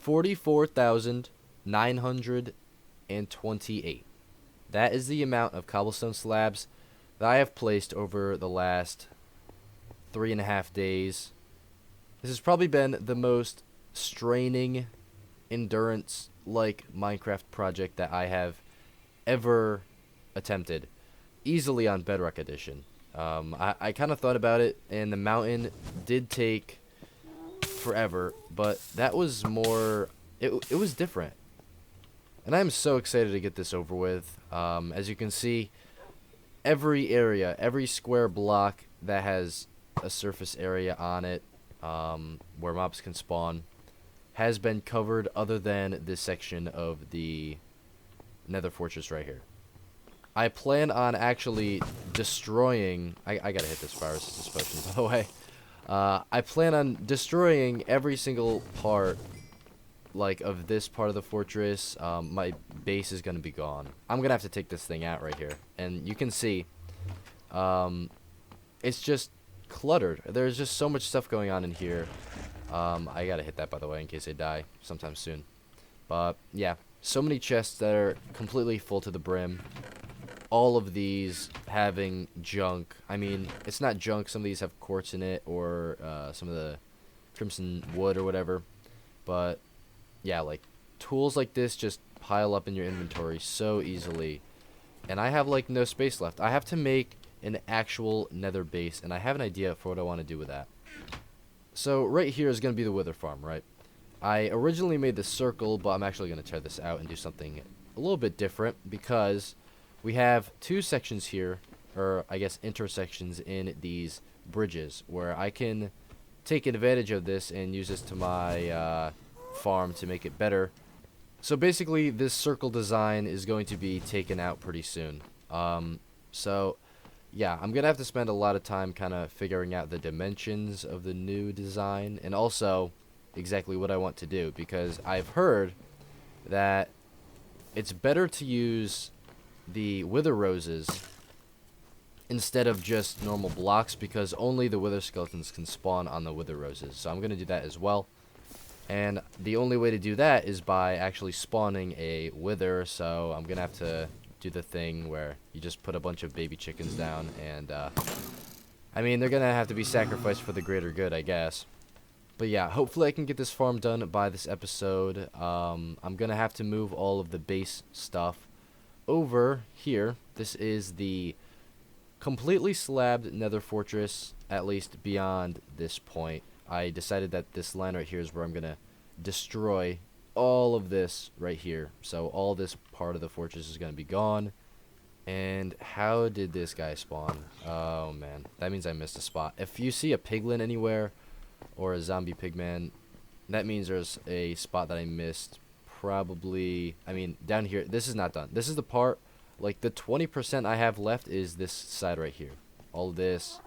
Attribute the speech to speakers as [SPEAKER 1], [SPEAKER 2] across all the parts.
[SPEAKER 1] 44,928. That is the amount of cobblestone slabs that I have placed over the last 3.5 days. This has probably been the most straining endurance like Minecraft project that I have ever attempted, easily on Bedrock Edition. I kind of thought about it, and the mountain did take forever, but that was more. It was different, and I'm so excited to get this over with. As you can see, every area, every square block that has a surface area on it, where mobs can spawn, has been covered, other than this section of the Nether Fortress right here. I plan on actually destroying. I gotta hit this fire resistance potion, by the way. I plan on destroying every single part, like, of this part of the fortress. My base is gonna be gone. I'm gonna have to take this thing out right here, and you can see, it's just cluttered. There's just so much stuff going on in here. I gotta hit that, by the way, in case I die sometime soon. But yeah, so many chests that are completely full to the brim. All of these having junk. I mean, it's not junk. Some of these have quartz in it, or some of the crimson wood or whatever. But yeah, like, tools like this just pile up in your inventory so easily. And I have, like, no space left. I have to make an actual nether base, and I have an idea for what I want to do with that. So right here is going to be the wither farm, right? I originally made this circle, but I'm actually going to tear this out and do something a little bit different, because we have two sections here, or I guess intersections in these bridges, where I can take advantage of this and use this to my farm to make it better. So basically, this circle design is going to be taken out pretty soon. So yeah, I'm going to have to spend a lot of time kind of figuring out the dimensions of the new design, and also exactly what I want to do, because I've heard that it's better to use the wither roses instead of just normal blocks, because only the wither skeletons can spawn on the wither roses. So I'm going to do that as well. And the only way to do that is by actually spawning a wither, so I'm going to have to do the thing where you just put a bunch of baby chickens down, and I mean, they're going to have to be sacrificed for the greater good, I guess. But yeah, hopefully I can get this farm done by this episode. I'm going to have to move all of the base stuff over here. This is the completely slabbed nether fortress, at least beyond this point. I decided that this line right here is where I'm going to destroy all of this right here. So all this part of the fortress is going to be gone. And how did this guy spawn? Oh man, that means I missed a spot. If you see a piglin anywhere, or a zombie pigman, that means there's a spot that I missed. Probably, I mean, down here, this is not done. This is the part, like, the 20% I have left is this side right here. All of this.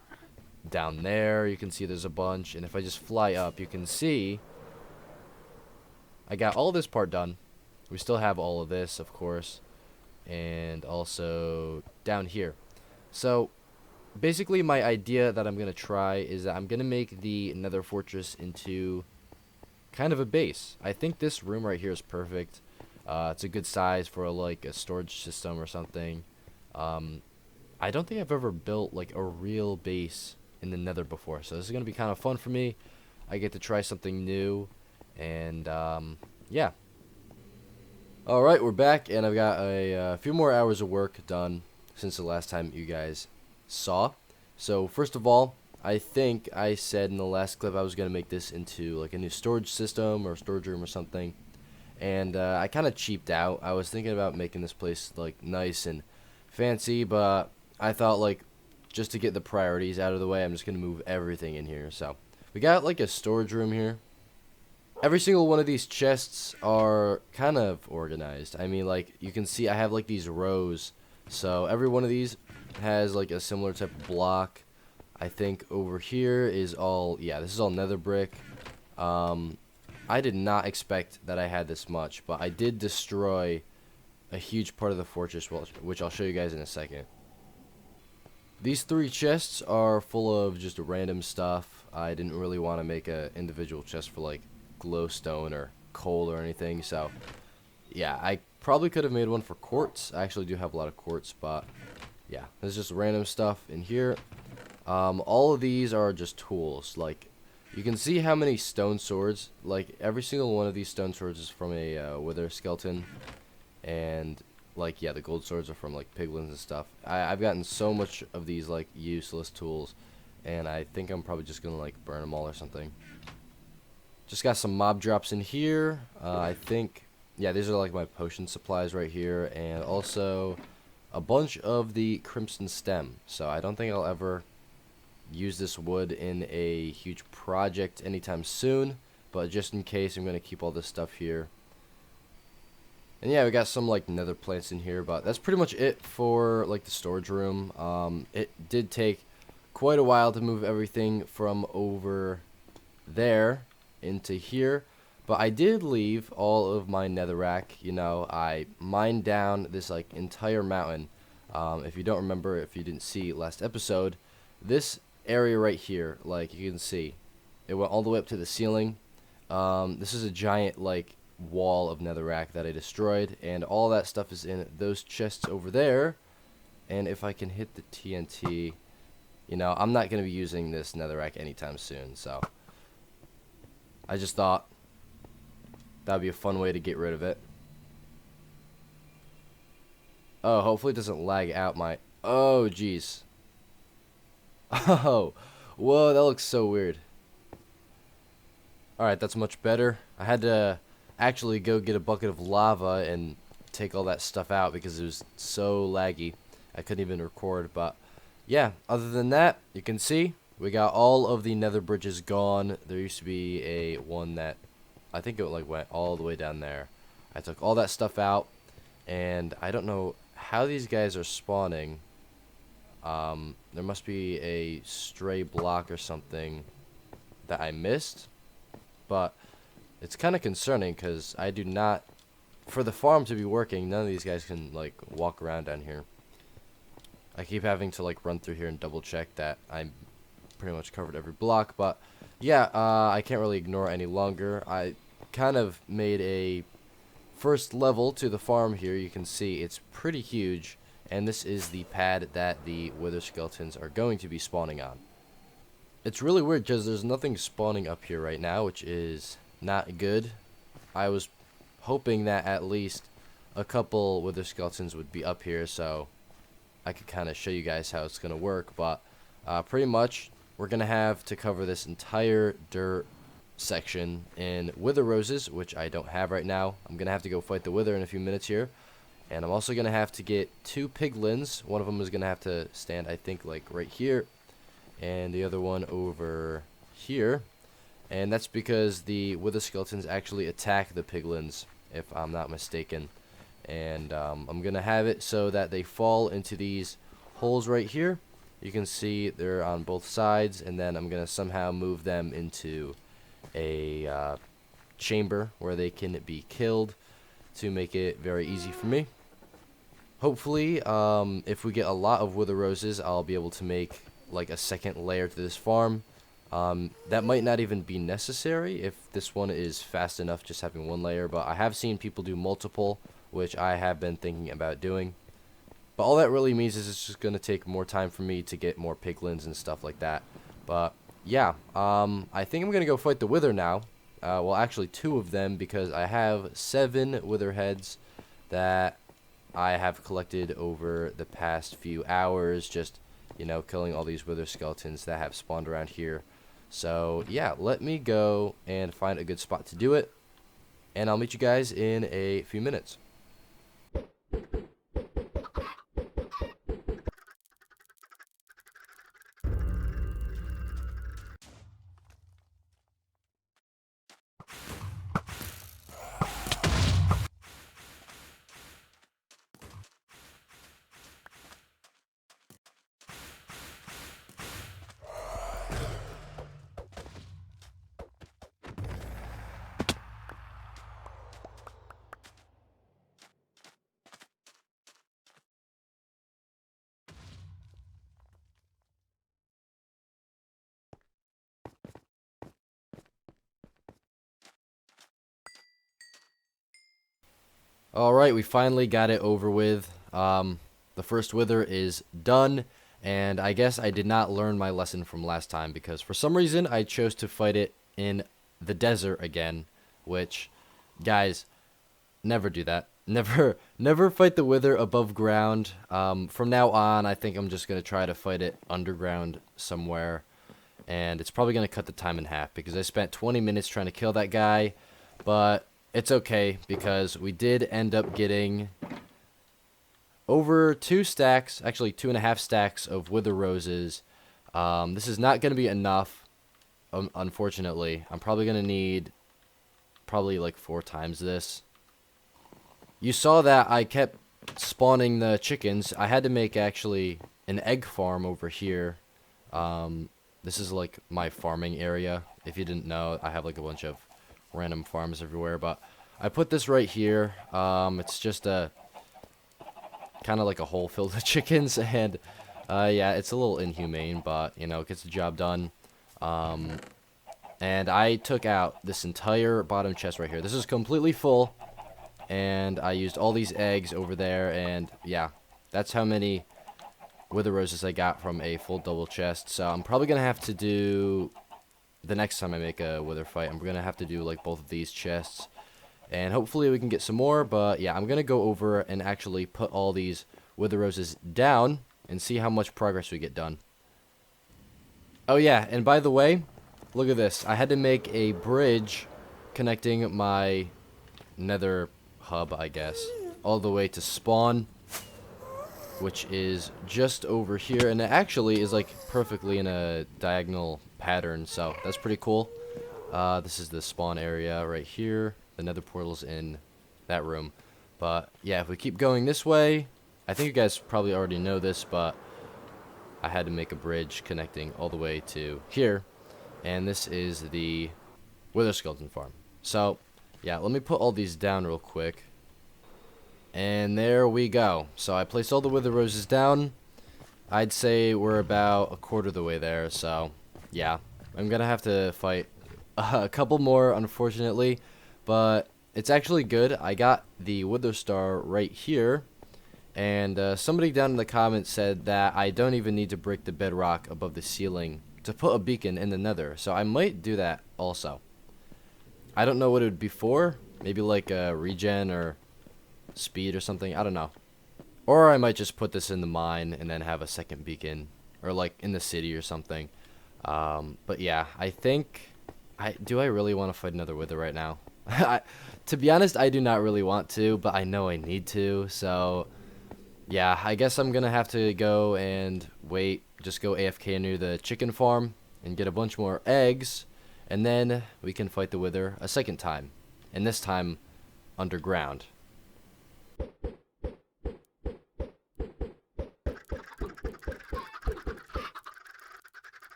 [SPEAKER 1] Down there, you can see there's a bunch. And if I just fly up, you can see I got all this part done. We still have all of this, of course. And also down here. So basically, my idea that I'm going to try is that I'm going to make the nether fortress into kind of a base. I think this room right here is perfect. It's a good size for like a storage system or something. I don't think I've ever built like a real base in the nether before, so this is going to be kind of fun for me. I get to try something new, and yeah. Alright, we're back, and I've got a few more hours of work done since the last time you guys saw. So first of all, I think I said in the last clip I was going to make this into like a new storage system or storage room or something, and I kind of cheaped out. I was thinking about making this place like nice and fancy, but I thought, like, just to get the priorities out of the way, I'm just going to move everything in here. So we got like a storage room here. Every single one of these chests are kind of organized. I mean, like, you can see I have like these rows, so every one of these has like a similar type of block. I think over here is all, yeah, this is all nether brick. I did not expect that I had this much, but I did destroy a huge part of the fortress, which I'll show you guys in a second. These 3 chests are full of just random stuff. I didn't really want to make an individual chest for like glowstone or coal or anything. So yeah, I probably could have made one for quartz. I actually do have a lot of quartz, but yeah, there's just random stuff in here. All of these are just tools. Like, you can see how many stone swords, like every single one of these stone swords is from a wither skeleton, and like, yeah, the gold swords are from like piglins and stuff. I've gotten so much of these like useless tools, and I think I'm probably just gonna like burn them all or something. Just got some mob drops in here. I think, yeah, these are like my potion supplies right here, and also a bunch of the crimson stem. So I don't think I'll ever use this wood in a huge project anytime soon, but just in case, I'm gonna keep all this stuff here. And yeah, we got some like nether plants in here, but that's pretty much it for like the storage room. It did take quite a while to move everything from over there into here, but I did leave all of my netherrack. You know, I mined down this like entire mountain. If you don't remember, if you didn't see last episode, this area right here, like you can see, it went all the way up to the ceiling. This is a giant like wall of netherrack that I destroyed, and all that stuff is in those chests over there. And if I can hit the TNT, you know, I'm not going to be using this netherrack anytime soon, so I just thought that would be a fun way to get rid of it. Oh, hopefully it doesn't lag out my... Oh, jeez. Oh, whoa, that looks so weird. Alright, that's much better. I had to actually go get a bucket of lava and take all that stuff out because it was so laggy. I couldn't even record, but yeah, other than that, you can see we got all of the nether bridges gone. There used to be a one that I think it like went all the way down there. I took all that stuff out, and I don't know how these guys are spawning. There must be a stray block or something that I missed, but it's kind of concerning because I do not, for the farm to be working, none of these guys can like walk around down here. I keep having to like run through here and double check that I'm pretty much covered every block, but yeah, I can't really ignore it any longer. I kind of made a first level to the farm here. You can see it's pretty huge, and this is the pad that the wither skeletons are going to be spawning on. It's really weird because there's nothing spawning up here right now, which is not good. I was hoping that at least a couple wither skeletons would be up here so I could kind of show you guys how it's going to work, but pretty much we're going to have to cover this entire dirt section in wither roses, which I don't have right now. I'm going to have to go fight the wither in a few minutes here, and I'm also going to have to get 2 piglins. One of them is going to have to stand, I think, like right here, and the other one over here, and that's because the wither skeletons actually attack the piglins, if I'm not mistaken. And I'm gonna have it so that they fall into these holes right here. You can see they're on both sides, and then I'm gonna somehow move them into a chamber where they can be killed to make it very easy for me. Hopefully, if we get a lot of wither roses, I'll be able to make like a second layer to this farm. That might not even be necessary if this one is fast enough just having 1 layer, but I have seen people do multiple, which I have been thinking about doing. But all that really means is it's just going to take more time for me to get more piglins and stuff like that. But yeah, I think I'm going to go fight the wither now. Well, actually 2 of them, because I have 7 wither heads that I have collected over the past few hours, just, you know, killing all these wither skeletons that have spawned around here. So yeah, let me go and find a good spot to do it, and I'll meet you guys in a few minutes. Alright, we finally got it over with. The first wither is done, and I guess I did not learn my lesson from last time because for some reason I chose to fight it in the desert again, which, guys, never do that. Never fight the wither above ground. From now on, I think I'm just going to try to fight it underground somewhere, and it's probably going to cut the time in half because I spent 20 minutes trying to kill that guy, but it's okay because we did end up getting over 2 stacks, actually 2.5 stacks of wither roses. This is not going to be enough, unfortunately. I'm probably going to need probably like 4 times this. You saw that I kept spawning the chickens. I had to make actually an egg farm over here. This is like my farming area. If you didn't know, I have like a bunch of random farms everywhere, but I put this right here. It's just a kind of like a hole filled with chickens, and yeah, it's a little inhumane, but you know, it gets the job done. And I took out this entire bottom chest right here. This is completely full, and I used all these eggs over there, and yeah, that's how many wither roses I got from a full double chest. So I'm probably gonna have to do, the next time I make a wither fight, I'm gonna have to do like both of these chests, and hopefully we can get some more. But yeah, I'm gonna go over and actually put all these wither roses down and see how much progress we get done. Oh yeah, and by the way, look at this. I had to make a bridge connecting my nether hub, I guess, all the way to spawn, which is just over here, and it actually is like perfectly in a diagonal pattern, so that's pretty cool. This is the spawn area right here. The nether portal's in that room. But yeah, if we keep going this way, I think you guys probably already know this, but I had to make a bridge connecting all the way to here, and this is the wither skeleton farm. So yeah, let me put all these down real quick. And there we go. So I placed all the wither roses down. I'd say we're about a quarter of the way there. So yeah, I'm gonna have to fight a couple more, unfortunately, but it's actually good. I got the wither star right here, and somebody down in the comments said that I don't even need to break the bedrock above the ceiling to put a beacon in the nether. So I might do that also. I don't know what it would be for. Maybe like a regen or speed or something. I don't know. Or I might just put this in the mine and then have a second beacon, or like in the city or something. But yeah, I think do I really want to fight another wither right now? To be honest, I do not really want to, but I know I need to. So yeah, I guess I'm gonna have to go and wait. Just go AFK near the chicken farm and get a bunch more eggs, and then we can fight the wither a second time, and this time underground.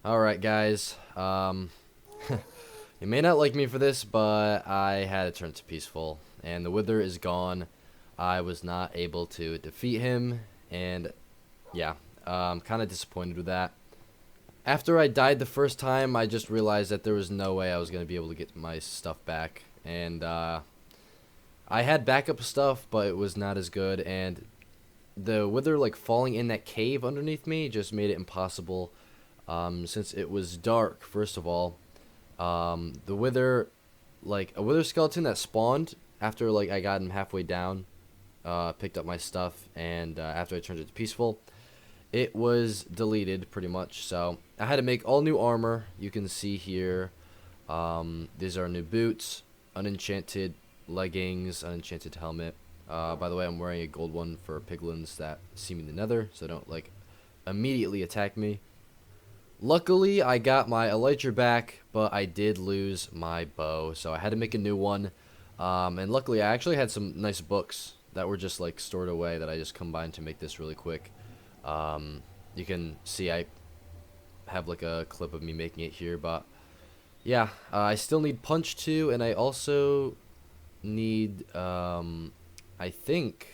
[SPEAKER 1] Alright guys, you may not like me for this, but I had to turn to peaceful, and the wither is gone. I was not able to defeat him, and yeah, I'm kind of disappointed with that. After I died the first time, I just realized that there was no way I was going to be able to get my stuff back, and I had backup stuff, but it was not as good, and the wither like falling in that cave underneath me just made it impossible. Since it was dark, first of all, the wither like a wither skeleton that spawned after like I got him halfway down, picked up my stuff, and after I turned it to peaceful, it was deleted pretty much. So I had to make all new armor. You can see here, these are new boots, unenchanted leggings, unenchanted helmet. By the way, I'm wearing a gold one for piglins that see me in the nether, so don't like immediately attack me. Luckily, I got my elytra back, but I did lose my bow, so I had to make a new one. And luckily, I actually had some nice books that were just like stored away that I just combined to make this really quick. You can see I have like a clip of me making it here, but yeah, I still need punch 2, and I also need I think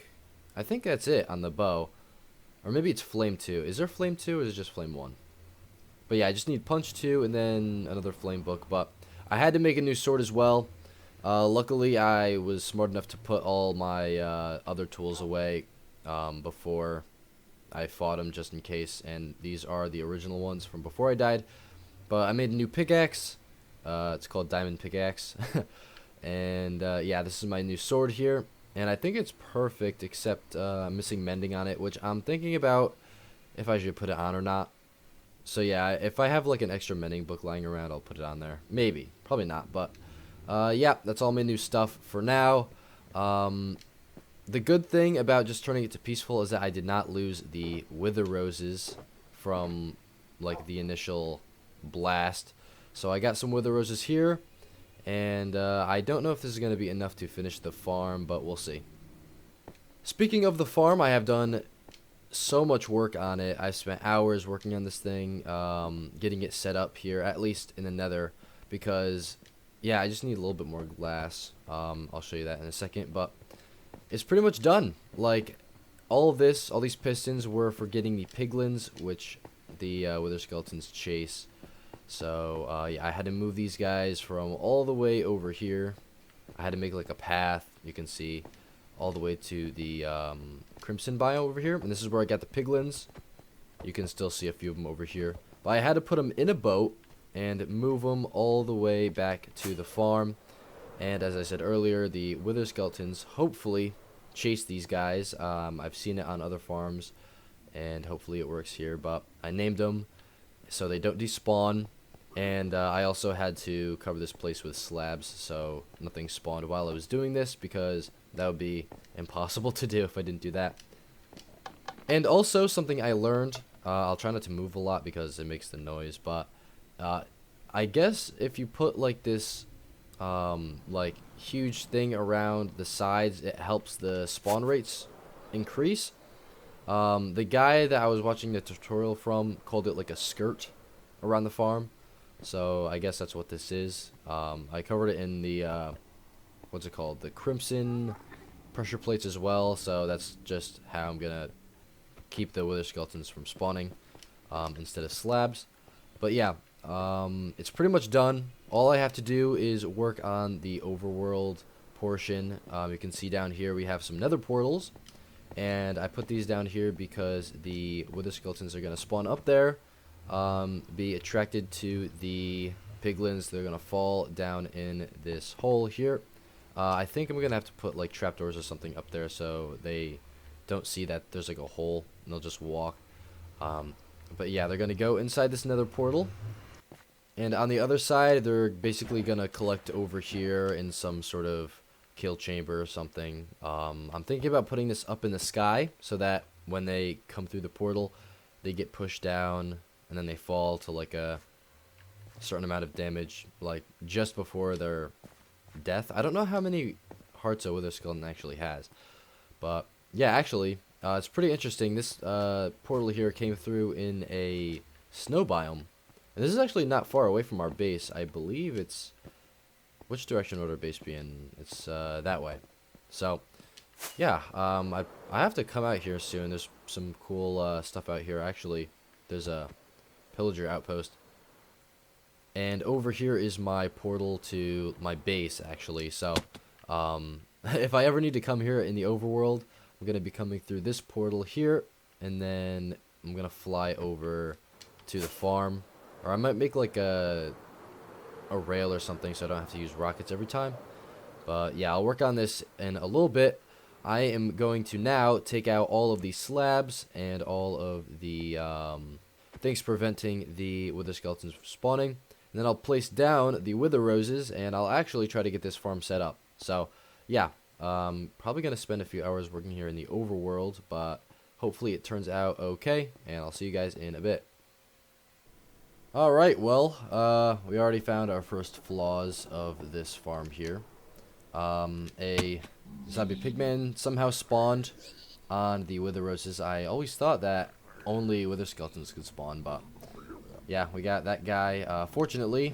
[SPEAKER 1] that's it on the bow, or maybe it's flame 2. Is there flame 2 or is it just flame 1? But yeah, I just need punch 2 and then another flame book. But I had to make a new sword as well. Luckily, I was smart enough to put all my other tools away before I fought them, just in case. And these are the original ones from before I died. But I made a new pickaxe. It's called Diamond Pickaxe. And yeah, this is my new sword here. And I think it's perfect, except I'm missing mending on it, which I'm thinking about if I should put it on or not. So yeah, if I have like an extra mending book lying around, I'll put it on there. Maybe. Probably not, but yeah, that's all my new stuff for now. The good thing about just turning it to peaceful is that I did not lose the wither roses from like the initial blast. So I got some wither roses here, and I don't know if this is going to be enough to finish the farm, but we'll see. Speaking of the farm, I have done so much work on it. I've spent hours working on this thing, getting it set up here, at least in the nether, because yeah, I just need a little bit more glass. I'll show you that in a second, but it's pretty much done. Like, all of this, all these pistons were for getting the piglins, which the wither skeletons chase. So yeah, I had to move these guys from all the way over here. I had to make like a path, you can see, all the way to the crimson biome over here. And this is where I got the piglins. You can still see a few of them over here. But I had to put them in a boat and move them all the way back to the farm. And as I said earlier, the wither skeletons hopefully chase these guys. I've seen it on other farms, and hopefully it works here. But I named them so they don't despawn. And I also had to cover this place with slabs so nothing spawned while I was doing this, because that would be impossible to do if I didn't do that. And also something I learned, I'll try not to move a lot because it makes the noise, but I guess if you put like this like huge thing around the sides, it helps the spawn rates increase. The guy that I was watching the tutorial from called it like a skirt around the farm. So I guess that's what this is. I covered it in the what's it called, the crimson pressure plates as well. So that's just how I'm gonna keep the wither skeletons from spawning instead of slabs. But yeah, it's pretty much done. All I have to do is work on the overworld portion. You can see down here we have some nether portals, and I put these down here because the wither skeletons are gonna spawn up there. Be attracted to the piglins. They're gonna fall down in this hole here. I think I'm gonna have to put like trapdoors or something up there so they don't see that there's like a hole and they'll just walk. But yeah, they're gonna go inside this nether portal, and on the other side they're basically gonna collect over here in some sort of kill chamber or something. I'm thinking about putting this up in the sky so that when they come through the portal they get pushed down and then they fall to like a certain amount of damage, like just before their death. I don't know how many hearts a wither skeleton actually has, but yeah, actually, it's pretty interesting. This portal here came through in a snow biome, and this is actually not far away from our base. I believe it's, which direction would our base be in? It's that way. So yeah, I have to come out here soon. There's some cool stuff out here. Actually, there's a pillager outpost, and over here is my portal to my base actually. So if I ever need to come here in the overworld, I'm gonna be coming through this portal here, and then I'm gonna fly over to the farm, or I might make like a a rail or something so I don't have to use rockets every time. But yeah, I'll work on this in a little bit. I am going to now take out all of the slabs and all of the things preventing the wither skeletons from spawning. And then I'll place down the wither roses, and I'll actually try to get this farm set up. So yeah, probably going to spend a few hours working here in the overworld, but hopefully it turns out okay, and I'll see you guys in a bit. Alright, well, we already found our first flaws of this farm here. A zombie pigman somehow spawned on the wither roses. I always thought that only wither skeletons could spawn, but yeah, we got that guy. Fortunately,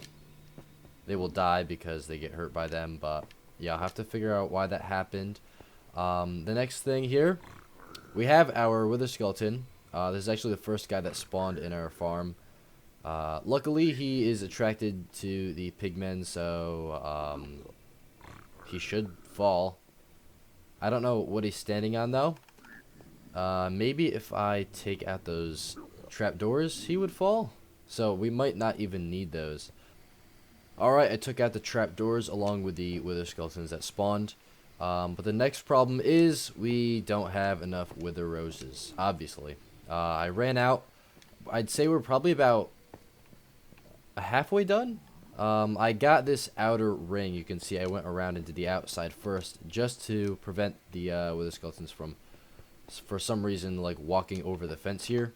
[SPEAKER 1] they will die because they get hurt by them, but yeah, I'll have to figure out why that happened. The next thing here, we have our wither skeleton. This is actually the first guy that spawned in our farm. Luckily, he is attracted to the pigmen, so he should fall. I don't know what he's standing on, though. Maybe if I take out those trapdoors, he would fall. So we might not even need those. Alright, I took out the trapdoors along with the wither skeletons that spawned. But the next problem is we don't have enough wither roses, obviously. I ran out. I'd say we're probably about halfway done. I got this outer ring. You can see I went around into the outside first just to prevent the wither skeletons from, for some reason, like walking over the fence here.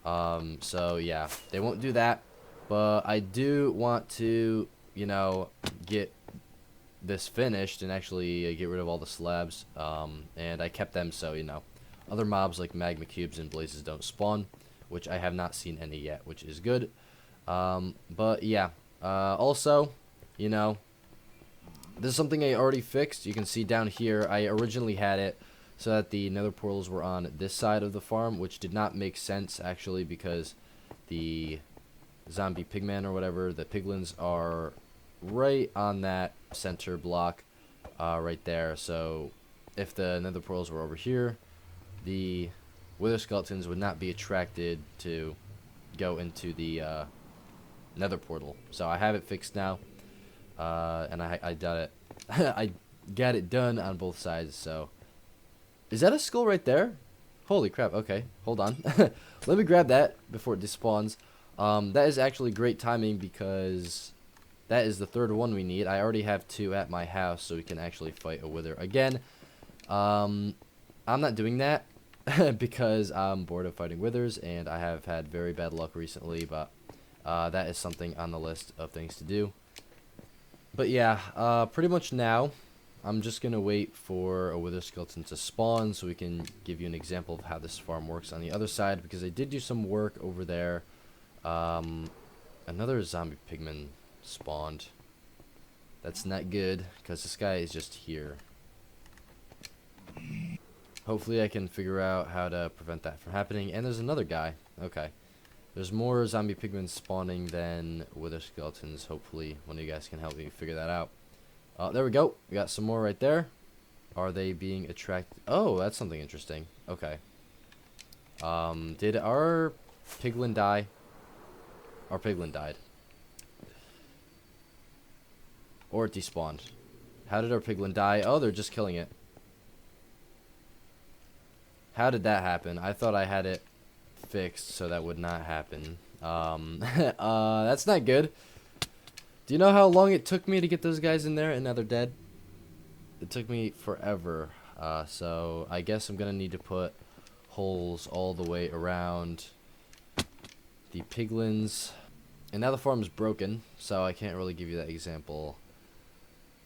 [SPEAKER 1] So yeah, they won't do that. But I do want to, you know, get this finished and actually get rid of all the slabs. And I kept them so, you know, other mobs like magma cubes and blazes don't spawn, which I have not seen any yet, which is good. But yeah, also, you know, this is something I already fixed. You can see down here, I originally had it so that the nether portals were on this side of the farm, which did not make sense actually because the zombie pigman or whatever, the piglins are right on that center block, right there. So if the nether portals were over here, the wither skeletons would not be attracted to go into the nether portal. So I have it fixed now, and I got it I got it done on both sides. So is that a skull right there? Holy crap. Okay, hold on. Let me grab that before it despawns. That is actually great timing because that is the third one we need. I already have 2 at my house, so we can actually fight a wither again. I'm not doing that because I'm bored of fighting withers, and I have had very bad luck recently, but that is something on the list of things to do. But yeah, pretty much now, I'm just going to wait for a wither skeleton to spawn so we can give you an example of how this farm works on the other side, because I did do some work over there. Another zombie pigman spawned. That's not good, because this guy is just here. Hopefully I can figure out how to prevent that from happening. And there's another guy. Okay. There's more zombie pigmen spawning than wither skeletons. Hopefully one of you guys can help me figure that out. There we go. We got some more right there. Are they being attracted? Oh, that's something interesting. Okay. Did our piglin die? Our piglin died. Or it despawned. How did our piglin die? Oh, they're just killing it. How did that happen? I thought I had it fixed so that would not happen. That's not good. Do you know how long it took me to get those guys in there and now they're dead? It took me forever. So I guess I'm gonna need to put holes all the way around the piglins. And now the farm is broken, so I can't really give you that example,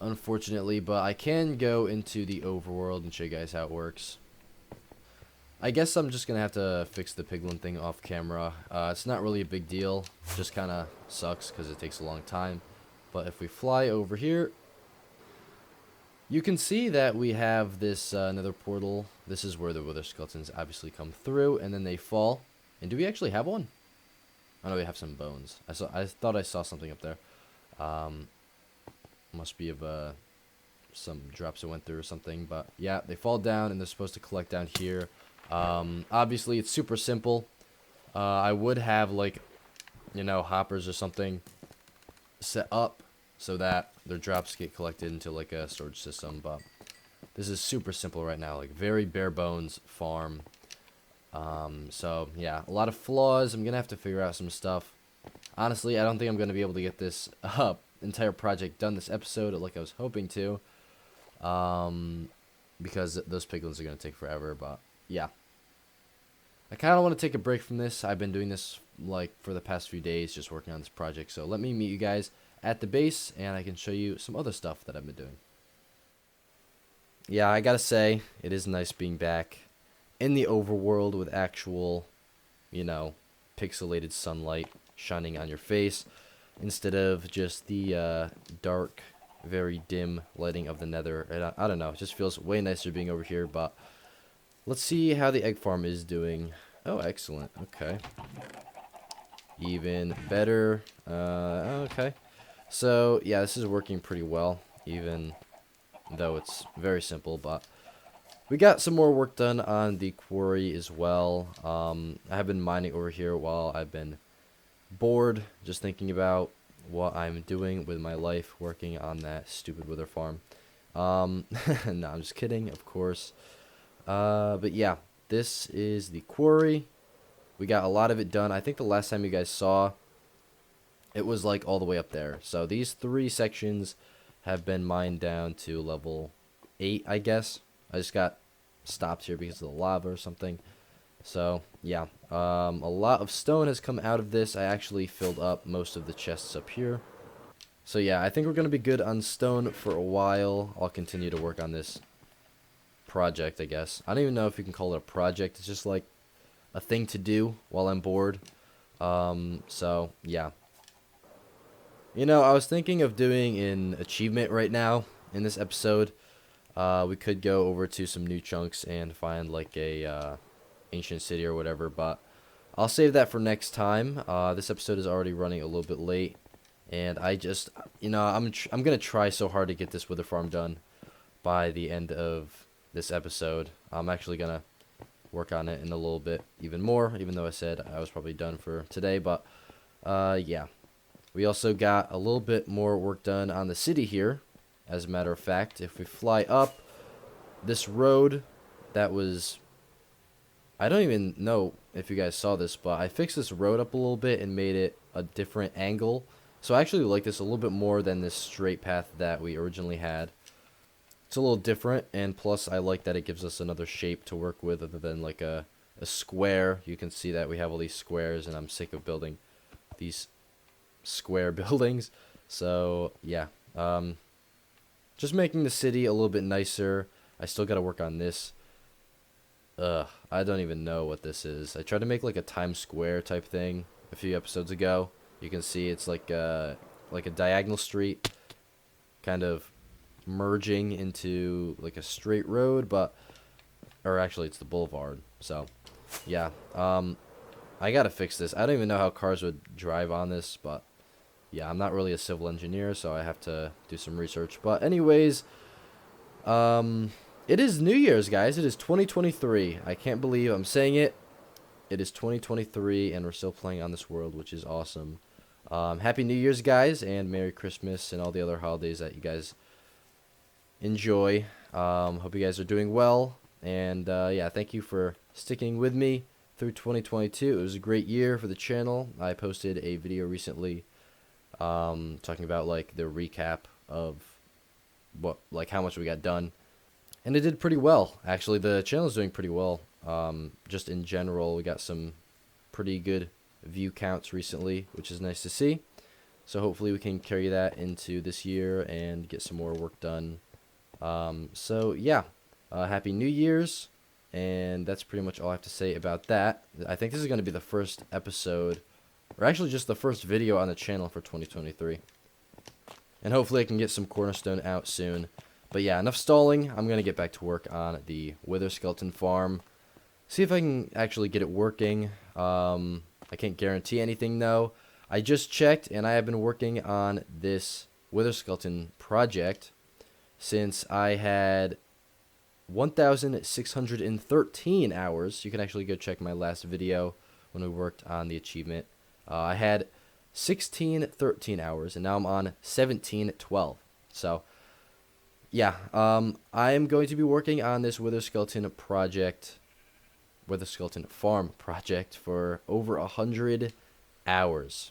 [SPEAKER 1] unfortunately, but I can go into the overworld and show you guys how it works. I guess I'm just gonna have to fix the piglin thing off camera. It's not really a big deal, just kind of sucks because it takes a long time. But if we fly over here, you can see that we have this nether portal. This is where the wither skeletons obviously come through, and then they fall. And do we actually have one? I know we have some bones. I thought I saw something up there. Must be of some drops that went through or something. But yeah, they fall down and they're supposed to collect down here. Obviously it's super simple. I would have, like, you know, hoppers or something set up so that their drops get collected into like a storage system. But this is super simple right now, like very bare bones farm. So yeah, a lot of flaws. I'm gonna have to figure out some stuff. Honestly, I don't think I'm gonna be able to get this entire project done this episode like I was hoping to, because those piglins are gonna take forever. But yeah, I kind of want to take a break from this. I've been doing this like for the past few days, just working on this project. So let me meet you guys at the base, and I can show you some other stuff that I've been doing. Yeah, I gotta say, it is nice being back in the overworld with actual, you know, pixelated sunlight shining on your face instead of just the dark, very dim lighting of the nether. And I don't know, it just feels way nicer being over here. But let's see how the egg farm is doing. Oh, excellent. Okay. Even better. Okay. So, yeah, this is working pretty well, even though it's very simple. But we got some more work done on the quarry as well. I have been mining over here while I've been bored, just thinking about what I'm doing with my life, working on that stupid wither farm. No, I'm just kidding, of course. But yeah, this is the quarry. We got a lot of it done. I think the last time you guys saw, it was like all the way up there. So these 3 sections have been mined down to level 8, I guess. I just got stopped here because of the lava or something. So yeah, a lot of stone has come out of this. I actually filled up most of the chests up here. So yeah, I think we're going to be good on stone for a while. I'll continue to work on this project, I guess. I don't even know if you can call it a project. It's just like a thing to do while I'm bored. So yeah. You know, I was thinking of doing an achievement right now in this episode. We could go over to some new chunks and find like a ancient city or whatever, but I'll save that for next time. This episode is already running a little bit late, and I just, you know, I'm gonna try so hard to get this wither farm done by the end of this episode. I'm actually gonna work on it in a little bit even more, even though I said I was probably done for today. But yeah, we also got a little bit more work done on the city here. As a matter of fact, if we fly up this road that was, I don't even know if you guys saw this, but I fixed this road up a little bit and made it a different angle. So I actually like this a little bit more than this straight path that we originally had. It's a little different, and plus I like that it gives us another shape to work with other than like a square. You can see that we have all these squares, and I'm sick of building these square buildings. So yeah, just making the city a little bit nicer. I still got to work on this. I don't even know what this is. I tried to make like a Times Square type thing a few episodes ago. You can see it's like a diagonal street, kind of merging into like a straight road, or actually it's the boulevard. So, yeah. I gotta fix this. I don't even know how cars would drive on this, but yeah, I'm not really a civil engineer, so I have to do some research. But anyways, it is New Year's, guys. It is 2023. I can't believe I'm saying it. It is 2023, and we're still playing on this world, which is awesome. Happy New Year's, guys, and Merry Christmas and all the other holidays that you guys enjoy. Hope you guys are doing well. And yeah, thank you for sticking with me through 2022. It was a great year for the channel. I posted a video recently talking about like the recap of how much we got done, and it did pretty well. Actually, the channel is doing pretty well. Just in general, we got some pretty good view counts recently, which is nice to see. So hopefully we can carry that into this year and get some more work done. So yeah, Happy New Year's, and that's pretty much all I have to say about that. I think this is going to be the first episode, or actually just the first video on the channel for 2023. And hopefully I can get some cornerstone out soon. But yeah, enough stalling. I'm going to get back to work on the wither skeleton farm. See if I can actually get it working. I can't guarantee anything though. I just checked, and I have been working on this wither skeleton project since I had 1,613 hours. You can actually go check my last video when we worked on the achievement. I had 16-13 hours, and now I'm on 17-12. So yeah, I am going to be working on this Wither Skeleton farm project for over 100 hours.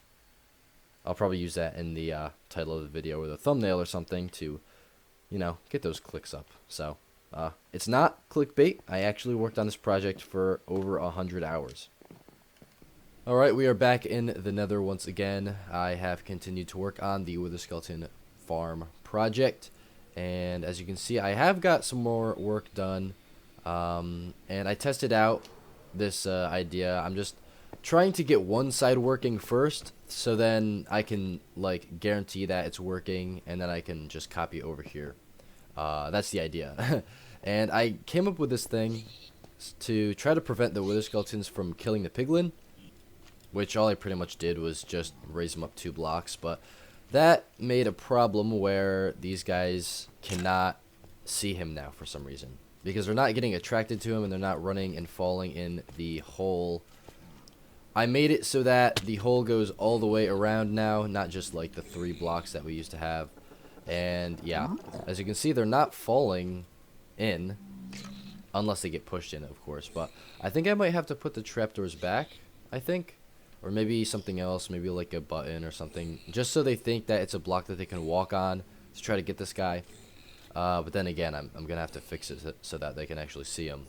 [SPEAKER 1] I'll probably use that in the title of the video or the thumbnail or something to, get those clicks up. So it's not clickbait. I actually worked on this project for over 100 hours. Alright, we are back in the Nether once again. I have continued to work on the Wither Skeleton farm project. And as you can see, I have got some more work done. And I tested out this idea. I'm just trying to get one side working first, so then I can guarantee that it's working, and then I can just copy over here. That's the idea. And I came up with this thing to try to prevent the Wither Skeletons from killing the piglin, which all I pretty much did was just raise them up 2 blocks, but that made a problem where these guys cannot see him now for some reason, because they're not getting attracted to him and they're not running and falling in the hole. I made it so that the hole goes all the way around now, not just like the 3 blocks that we used to have. And yeah, as you can see, they're not falling in unless they get pushed in, of course. But I think I might have to put the trapdoors back, I think. Or maybe something else, maybe like a button or something, just so they think that it's a block that they can walk on to try to get this guy. But then again, I'm going to have to fix it so that they can actually see him.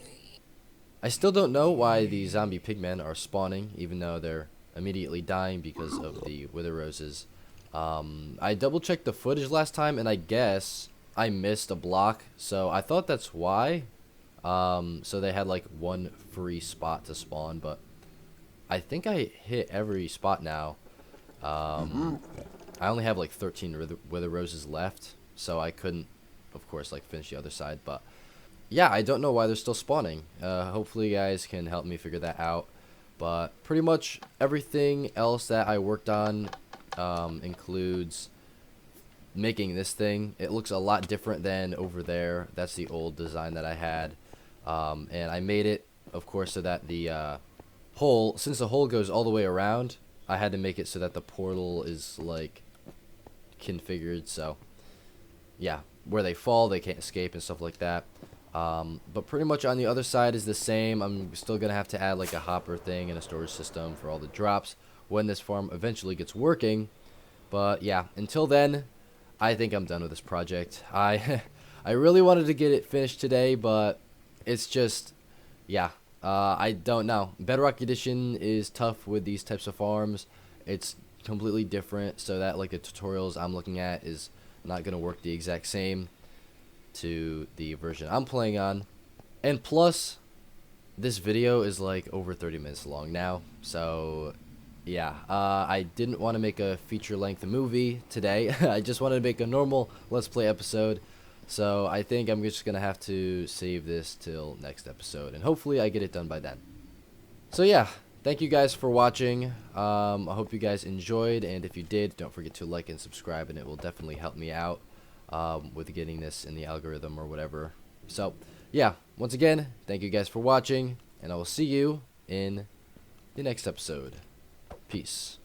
[SPEAKER 1] I still don't know why the zombie pigmen are spawning, even though they're immediately dying because of the wither roses. I double checked the footage last time, and I guess I missed a block, so I thought that's why. So they had like 1 free spot to spawn, but I think I hit every spot now. I only have like 13 wither roses left, so I couldn't, of course, finish the other side. But yeah, I don't know why they're still spawning. Hopefully you guys can help me figure that out. But pretty much everything else that I worked on includes making this thing. It looks a lot different than over there. That's the old design that I had. And I made it, of course, so that the hole, since the hole goes all the way around, I had to make it so that the portal is configured, so yeah, where they fall they can't escape and stuff like that. But pretty much on the other side is the same. I'm still gonna have to add a hopper thing and a storage system for all the drops when this farm eventually gets working. But yeah, until then, I think I'm done with this project. I really wanted to get it finished today, but it's just, yeah, I don't know. Bedrock Edition is tough with these types of farms. It's completely different, so that the tutorials I'm looking at is not going to work the exact same to the version I'm playing on. And plus, this video is over 30 minutes long now, so yeah, I didn't want to make a feature-length movie today. I just wanted to make a normal Let's Play episode. So I think I'm just going to have to save this till next episode, and hopefully I get it done by then. So yeah, thank you guys for watching. I hope you guys enjoyed, and if you did, don't forget to like and subscribe, and it will definitely help me out with getting this in the algorithm or whatever. So yeah, once again, thank you guys for watching, and I will see you in the next episode. Peace.